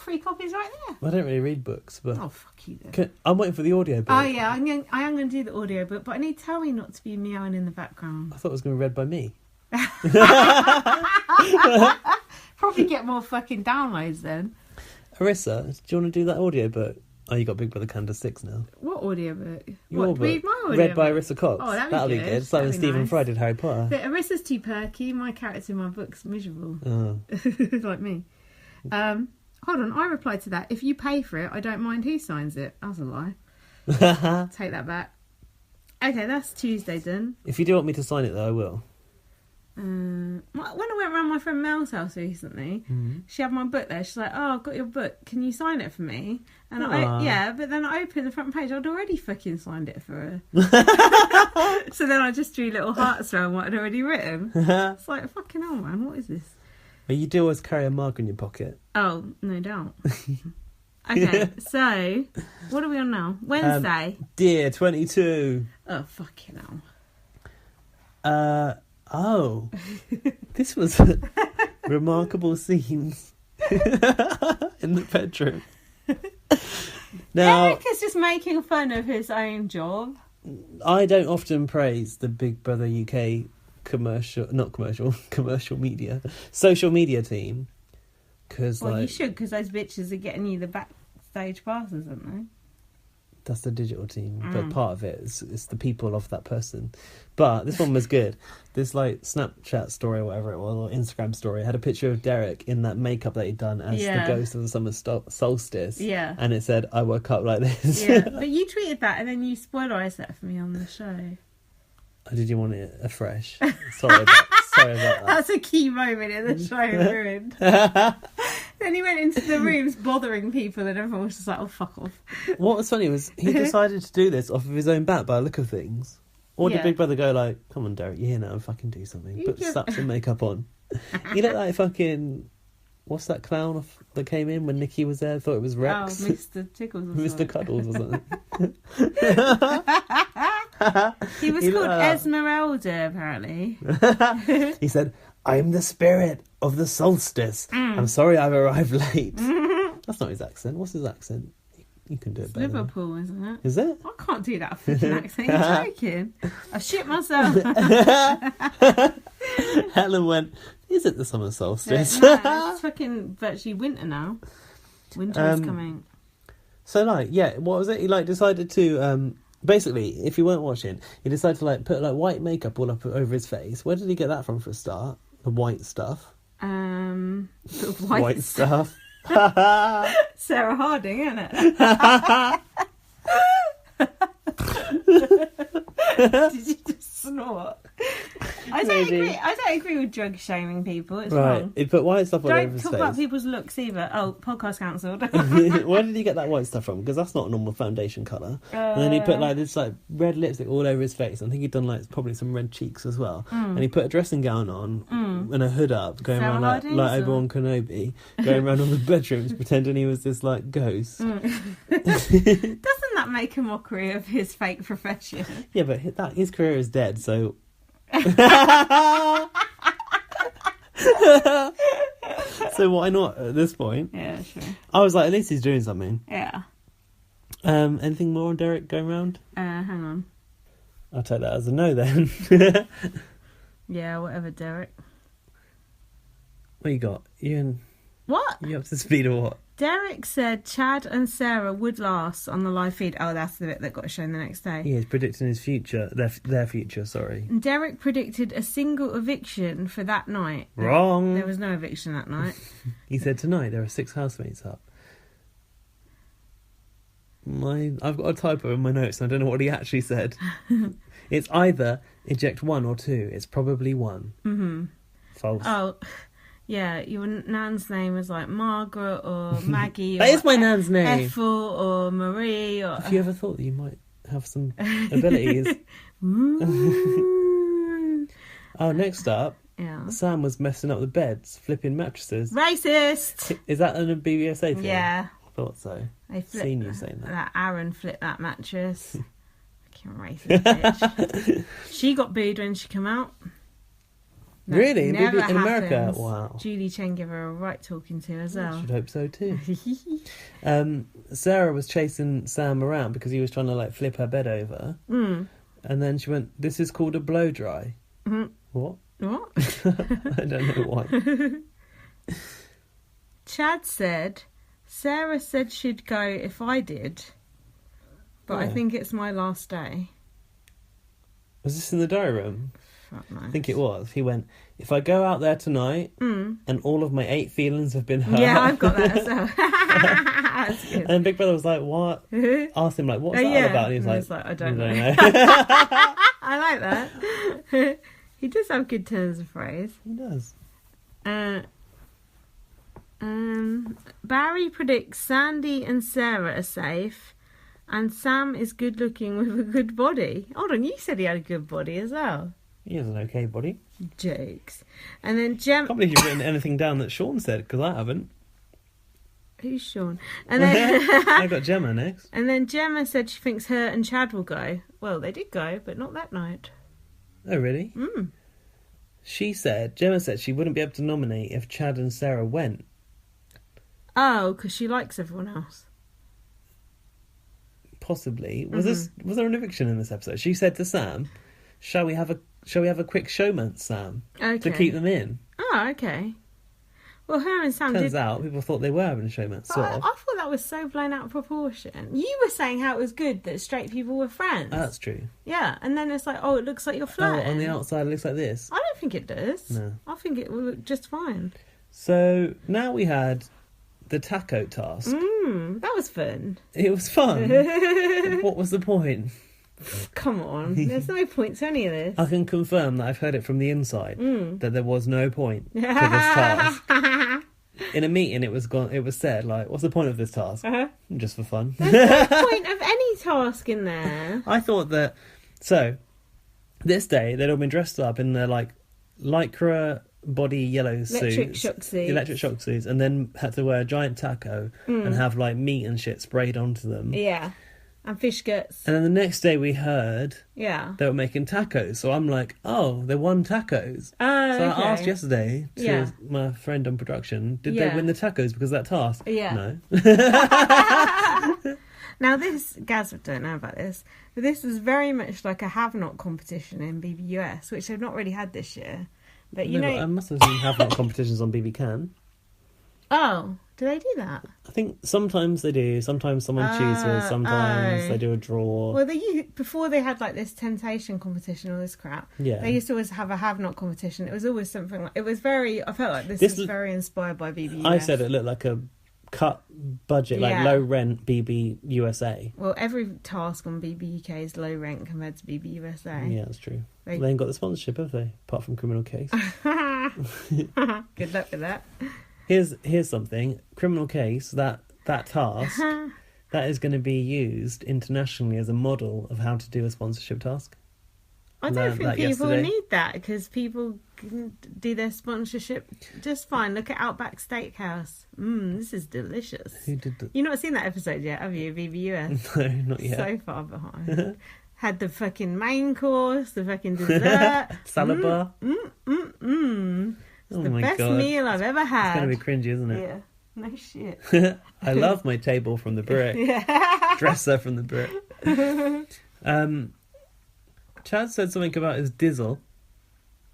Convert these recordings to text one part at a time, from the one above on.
3 copies right there. I don't really read books, but... Oh, fuck you then. I'm waiting for the audio book. Oh, yeah, I am going to do the audio book, but I need Towie not to be meowing in the background. I thought it was going to be read by me. Probably get more fucking downloads then. Arissa, do you want to do that audio book? Oh, you got Big Brother Canada 6 now. What audio book? Your book. Read my audio Read by book? Arissa Cox. Oh, that'll be good. It's like when Stephen Fry did Harry Potter. But Arissa's too perky. My character in my book's miserable. Oh. Like me. Hold on, I replied to that. If you pay for it, I don't mind who signs it. That's a lie. Take that back. Okay, that's Tuesday done. If you do want me to sign it, though, I will. When I went around my friend Mel's house recently, she had my book there. She's like, "Oh, I've got your book. Can you sign it for me?" And but then I opened the front page. I'd already fucking signed it for her. So then I just drew little hearts around what I'd already written. It's like, fucking hell, man, what is this? Well, you do always carry a mug in your pocket. Oh, no doubt. Okay, so what are we on now? Wednesday. Dear 22. Oh, fucking Oh, hell. this was remarkable scenes in the bedroom. Now, Eric is just making fun of his own job. I don't often praise the Big Brother UK commercial media, social media team. Well, you should, because those bitches are getting you the backstage passes, aren't they? That's the digital team, but part of it is the people of that person. But this one was good. This Snapchat story or whatever it was, or Instagram story, had a picture of Derek in that makeup that he'd done as the ghost of the summer solstice. Yeah. And it said, "I woke up like this." Yeah, but you tweeted that and then you spoilerised that for me on the show. Oh, did you want it afresh? Sorry about that. That's a key moment in the show ruined. Then he went into the rooms bothering people and everyone was just like, "Oh, fuck off." What was funny was he decided to do this off of his own bat by the look of things. Or did Big Brother go like, "Come on, Derek, you're here now, fucking do something. Slap some makeup on." You look like fucking... What's that clown that came in when Nikki was there? Thought it was Rex. Oh, Mr. Tickles or Mr. Cuddles or something. He was called Esmeralda, apparently. He said, "I'm the spirit of the solstice. I'm sorry I've arrived late." That's not his accent. What's his accent? You can do it better. Liverpool, isn't it? Is it? I can't do that fucking accent. You're joking. I shit myself. Helen went, "Is it the summer solstice?" No, it's fucking virtually winter now. Winter is coming. So, what was it? He, decided to... basically, if you weren't watching, he decided to, put, white makeup all up over his face. Where did he get that from for a start? The white stuff? The white stuff. Sarah Harding, isn't it? Did you just snort? I don't agree with drug shaming people. It's wrong. He put white stuff all over his face. Don't talk about people's looks either. Oh, podcast cancelled. Where did he get that white stuff from? Because that's not a normal foundation colour. And then he put this red lipstick all over his face. I think he'd done probably some red cheeks as well. And he put a dressing gown on and a hood up, going around like Obi-Wan Kenobi, going around all the bedrooms pretending he was this ghost. Doesn't that make a mockery of his fake profession? Yeah, but his career is dead, so... So why not at this point? Yeah, sure. I was like, at least he's doing something. Yeah. Anything more on Derek going round? Hang on. I'll take that as a no then. Yeah, whatever, Derek. What you got? What? You up to speed or what? Derek said Chad and Sarah would last on the live feed. Oh, that's the bit that got shown the next day. He is predicting his future. Their future, sorry. And Derek predicted a single eviction for that night. Wrong. There was no eviction that night. He said tonight there are 6 housemates up. I've got a typo in my notes and I don't know what he actually said. It's either eject 1 or 2. It's probably 1. Mm-hmm. False. Oh, yeah, your nan's name was Margaret or Maggie. That is my nan's name. Ethel or Marie. Or... Have you ever thought that you might have some abilities? Oh, next up. Yeah. Sam was messing up the beds, flipping mattresses. Racist! Is that an BBSA thing? Yeah. I thought so. Seen you saying that. That Aaron flipped that mattress. Fucking racist bitch. She got booed when she came out. Really? Never In America? happens. Wow. Julie Chen gave her a right talking to as I well. should hope so too. Sarah was chasing Sam around because he was trying to like flip her bed over. And then she went, "This is called a blow dry." What? What? I don't know why. Chad said, Sarah said she'd go if I did, but I Yeah. think it's my last day. Was this in the diary room? Fuck no. I think it was. He went, "If I go out there tonight and all of my 8 feelings have been hurt." Yeah, I've got that as well. That's good. And Big Brother was like, "What?" Asked him like, "What's that all about?" And he was And like, I don't know. know. I like that. He does have good turns of phrase. He does. Barry predicts Sandy and Sarah are safe, and Sam is good looking with a good body. Hold on, you said he had a good body as well. He has an okay body. Jokes. And then I can't believe you've written anything down that Sean said, because I haven't. Who's Sean? And then I got Gemma next. And then Gemma said she thinks her and Chad will go. Well, they did go, but not that night. Oh, really? Gemma said she wouldn't be able to nominate if Chad and Sarah went. Oh, because she likes everyone else. Possibly. Was there an eviction in this episode? She said to Sam, Shall we have a quick showman, Sam, Okay. to keep them in?" Oh, okay. Well, her and Sam Turns did... out people thought they were having a showman, But sort I of. thought that was so blown out of proportion. You were saying how it was good that straight people were friends. That's true. Yeah, and then it's like, oh, it looks like you're flirting. Oh, on the outside it looks like this. I don't think it does. No. I think it will look just fine. So now we had the taco task. That was fun. It was fun. What was the point? Come on, there's no point to any of this. I can confirm that I've heard it from the inside that there was no point to this task. In a meeting, it was said, like, "What's the point of this task?" Just for fun. There's no point of any task in there. I thought that. So, this day they'd all been dressed up in their like lycra body yellow Electric shock suits, and then had to wear a giant taco and have like meat and shit sprayed onto them. Yeah, and fish guts. And then the next day we heard Yeah. they were making tacos, so I'm like, "Oh, they won tacos." Oh, So okay. I asked yesterday to my friend on production, did they win the tacos because of that task? Yeah. No. Now this, Gaz don't know about this, but this was very much like a have-not competition in BBUS, which they've not really had this year. But you know... I must have seen have not competitions on BB Can. Oh, do they do that? I think sometimes they do, sometimes someone chooses, sometimes they do a draw. Well, before they had like this temptation competition, all this crap. Yeah. They used to always have a have-not competition. It was always something like... It was very... I felt like this was very inspired by BBUS. I said it looked like a cut budget, like low rent BB USA. Well, every task on BB UK is low rent compared to BB USA. Yeah, that's true. They ain't got the sponsorship, have they? Apart from Criminal Case. Good luck with that. Here's something. Criminal Case, that task, that is going to be used internationally as a model of how to do a sponsorship task. I don't think people need that because people can do their sponsorship just fine. Look at Outback Steakhouse. This is delicious. Who did that? You've not seen that episode yet, have you? BBUS? No, not yet. So far behind. Had the fucking main course, the fucking dessert. Salad bar. It's the best meal I've ever had. It's going to be cringy, isn't it? Yeah. No shit. I love my table from the brick. Yeah. Dresser from the brick. Chad said something about his dizzle.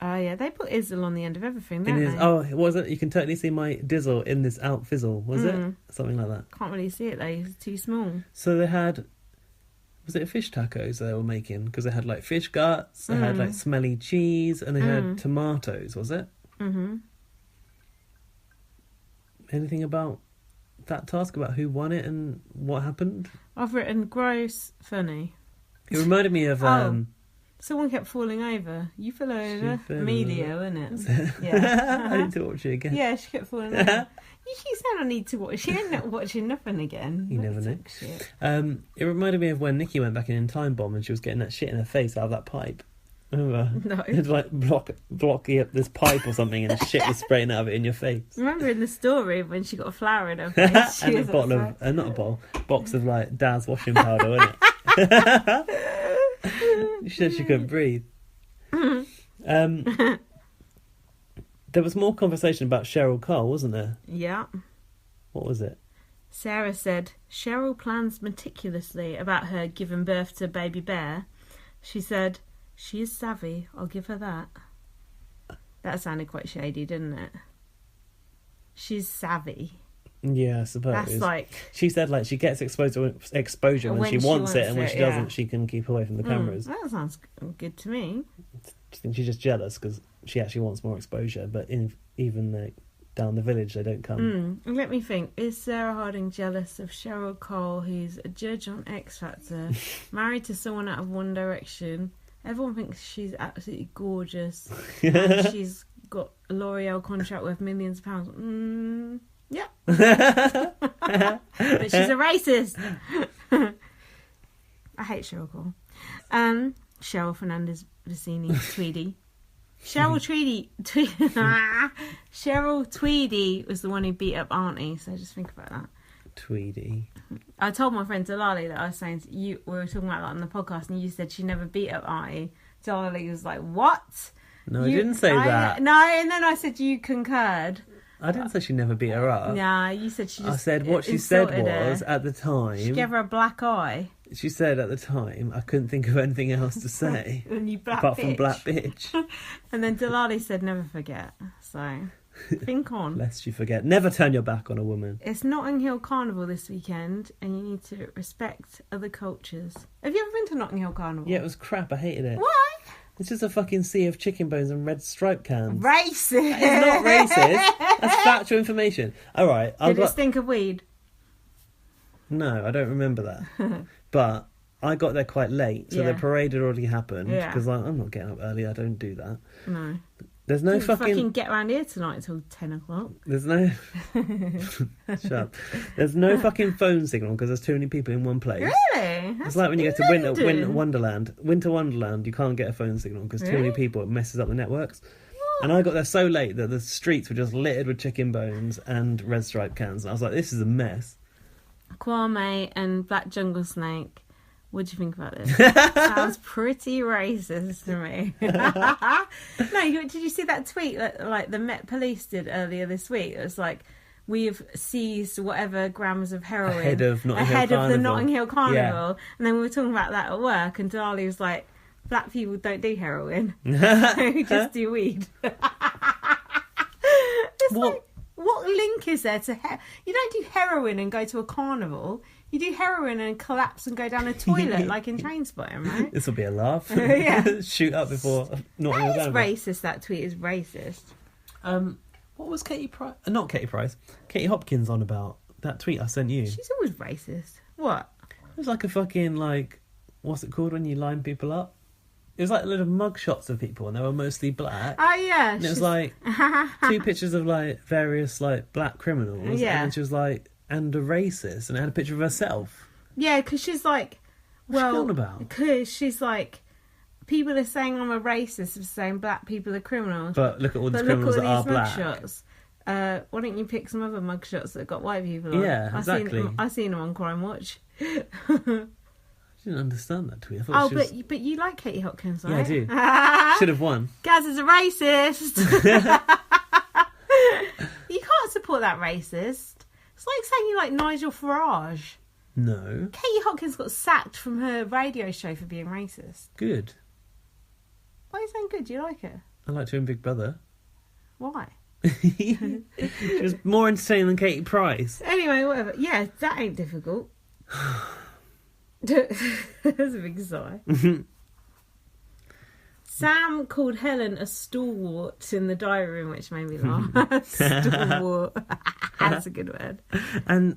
Oh, yeah. They put Izzle on the end of everything, don't they? Oh, was it? You can totally see my dizzle in this out fizzle, was it? Something like that. Can't really see it, though. It's too small. So they had... Was it fish tacos they were making? Because they had, like, fish guts, they had, like, smelly cheese, and they had tomatoes, was it? Mm-hmm. Anything about that task, about who won it and what happened? I've written gross, funny. It reminded me of... Someone kept falling over. You fell over. Amelia, wasn't it? Yeah. I need to watch it again. Yeah, she kept falling over. You keep saying I need to watch. She ain't not watching nothing again. You never know. It reminded me of when Nikki went back in Time Bomb and she was getting that shit in her face out of that pipe. Remember? No. It's like blocking up this pipe or something and shit was spraying out of it in your face. Remember in the story when she got a flower in her face? And a bottle of... not a bowl. Box of, like, Daz washing powder, wasn't it? She said she couldn't breathe. There was more conversation about Cheryl Cole, wasn't there? Yeah. What was it? Sarah said, Cheryl plans meticulously about her giving birth to baby bear. She said, she is savvy, I'll give her that. That sounded quite shady, didn't it? She's savvy. Yeah, I suppose. That's like... She said, like, she gets exposure when she wants it, and when she doesn't, she can keep away from the cameras. That sounds good to me. I think she's just jealous because she actually wants more exposure, but even like, down the village, they don't come. Let me think. Is Sarah Harding jealous of Cheryl Cole, who's a judge on X Factor, married to someone out of One Direction? Everyone thinks she's absolutely gorgeous, and she's got a L'Oreal contract worth millions of pounds. Yeah. But she's a racist. I hate Cheryl Cole. Cheryl Fernandez Vicini Tweedy. Cheryl Tweedy was the one who beat up Auntie, so just think about that. Tweedy. I told my friend Delali that I was saying we were talking about that on the podcast, and you said she never beat up Auntie. Delali was like, what? No, I didn't say that. No, and then I said you concurred. I didn't say she never beat her up. Nah, you said she just... I said what she said was, at the time... She gave her a black eye. She said at the time, I couldn't think of anything else to say. And you black apart bitch. From black bitch. And then Delali said, never forget. So, think on. Lest you forget. Never turn your back on a woman. It's Notting Hill Carnival this weekend, and you need to respect other cultures. Have you ever been to Notting Hill Carnival? Yeah, it was crap. I hated it. Why? It's just a fucking sea of chicken bones and red stripe cans. Racist! It's not racist. That's factual information. All right. Did it stink of weed? No, I don't remember that. But I got there quite late, so the parade had already happened. Because I'm not getting up early. I don't do that. No. There's no fucking get around here tonight until 10 o'clock. There's no... Shut up. There's no fucking phone signal because there's too many people in one place. Really? It's like when you go to Winter Wonderland. Winter Wonderland, you can't get a phone signal because too many people, it messes up the networks. What? And I got there so late that the streets were just littered with chicken bones and red stripe cans. And I was like, this is a mess. Kwame and Black Jungle Snake. What do you think about this? Sounds pretty racist to me. No, did you see that tweet that like the Met Police did earlier this week? It was like, we have seized whatever grams of heroin ahead of the Notting Hill Carnival. And then we were talking about that at work, and Dali was like, black people don't do heroin. We just do weed. What link is there to... You don't do heroin and go to a carnival. You do heroin and collapse and go down a toilet like in Trainspotting, right? This will be a laugh. Yeah. Shoot up before Notting Hill Carnival. That is racist, that tweet is racist. What was Katie Price? Not Katie Price. Katie Hopkins on about? That tweet I sent you. She's always racist. What? It was like a fucking, like... What's it called when you line people up? It was like a lot of mug shots of people, and they were mostly black. Oh, yeah. And it was like 2 pictures of like various like black criminals. Yeah. And she was like, and a racist, and it had a picture of herself. Yeah, because she's like, What's she on about? Because she's like, people are saying I'm a racist for saying black people are criminals. But look at all these criminals that are black. Mugshots. Why don't you pick some other mugshots that got white people on? Yeah, exactly. I've seen them on Crime Watch. I didn't understand that tweet. I thought but you like Katie Hopkins, right? Yeah, I do. Should have won. Gaz is a racist. You can't support that racist. It's like saying you like Nigel Farage. No. Katie Hopkins got sacked from her radio show for being racist. Good. Why are you saying good? Do you like her? I liked her in Big Brother. Why? She was more entertaining than Katie Price. Anyway, whatever. Yeah, that ain't difficult. That's a big sigh. Sam called Helen a stalwart in the diary room, which made me laugh. Stalwart. That's a good word. And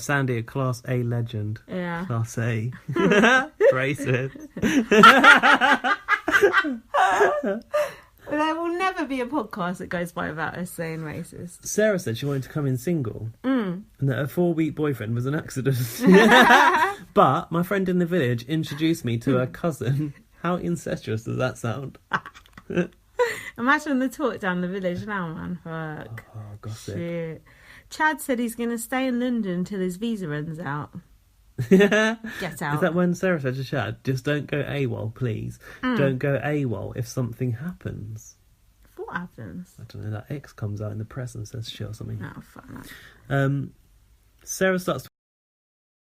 Sandy, a Class A legend. Yeah. Class A. Racist. There will never be a podcast that goes by without us saying racist. Sarah said she wanted to come in single. And that her 4-week boyfriend was an accident. But my friend in the village introduced me to her cousin. How incestuous does that sound? Imagine the talk down the village now, man. Fuck. Oh, gossip. Shit. Chad said he's going to stay in London until his visa runs out. Get out. Is that when Sarah said to Chad, just don't go AWOL, please. Don't go AWOL if something happens. So what happens? I don't know, that X comes out in the press and says shit or something. Oh, fuck that. Sarah starts